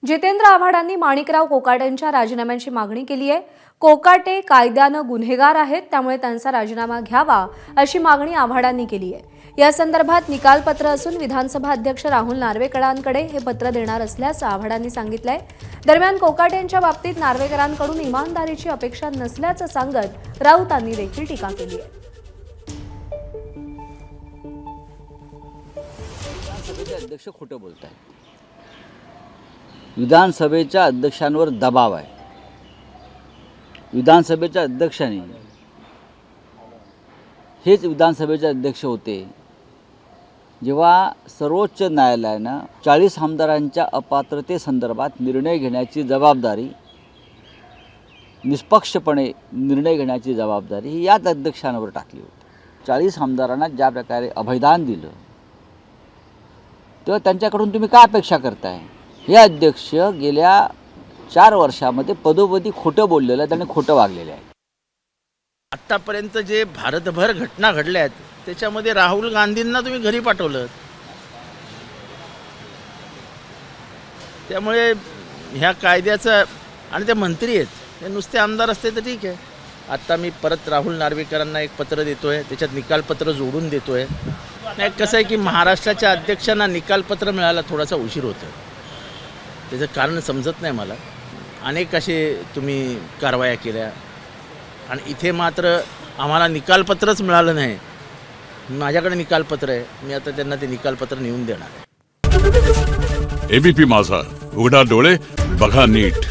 जितेंद्र आव्हाडांनी माणिकराव कोकाटेंच्या राजीनाम्याची मागणी केली आहे। कोकाटे कायद्यानं गुन्हेगार आहेत, त्यामुळे त्यांचा राजीनामा घ्यावा अशी मागणी आव्हाडांनी केली आहे। या संदर्भात निकालपत्र असून विधानसभा अध्यक्ष राहुल नार्वेकरांकडे हे पत्र देणार असल्याचं आव्हाडांनी सांगितलंय। दरम्यान कोकाटेंच्या बाबतीत नार्वेकरांकडून इमानदारीची अपेक्षा नसल्याचं सांगत राऊतांनी देखील टीका केली आहे। विधानसभेचे अध्यक्ष खोटं बोलत आहेत। विधानसभेच्या अध्यक्षांवर दबाव आहे। विधानसभेच्या अध्यक्षांनी हेच विधानसभेचे अध्यक्ष होते जेव्हा सर्वोच्च न्यायालयानं 40 आमदारांच्या अपात्रतेसंदर्भात निर्णय घेण्याची जबाबदारी, निष्पक्षपणे निर्णय घेण्याची जबाबदारी ही याच अध्यक्षांवर टाकली होती। 40 आमदारांना ज्या प्रकारे अभयदान दिलं तेव्हा त्यांच्याकडून तुम्ही काय अपेक्षा करताय? हे अध्यक्ष गेल्या 4 वर्षामध्ये पदोपदी खोटं बोललेलं आहे, त्यांनी खोटं वागलेलं आहे। आत्तापर्यंत जे भारतभर घटना घडल्या आहेत त्याच्यामध्ये राहुल गांधींना तुम्ही घरी पाठवलं, त्यामुळे ह्या कायद्याचं आणि ते मंत्री आहेत, ते नुसते आमदार असते तर ठीक आहे। आत्ता मी परत राहुल नार्वेकरांना एक पत्र देतोय, त्याच्यात निकालपत्र जोडून देतोय। नाही, कसं आहे की महाराष्ट्राच्या अध्यक्षांना निकालपत्र मिळायला थोडासा उशीर होतो, त्याचं कारण समजत नाही मला। अनेक असे तुम्ही कारवाया केल्या आणि इथे मात्र आम्हाला निकालपत्रच मिळालं नाही। माझ्याकडे निकालपत्र आहे, मी आता त्यांना ते निकालपत्र नेऊन देणार आहे। एबीपी माझा, उघडा डोळे बघा नीट।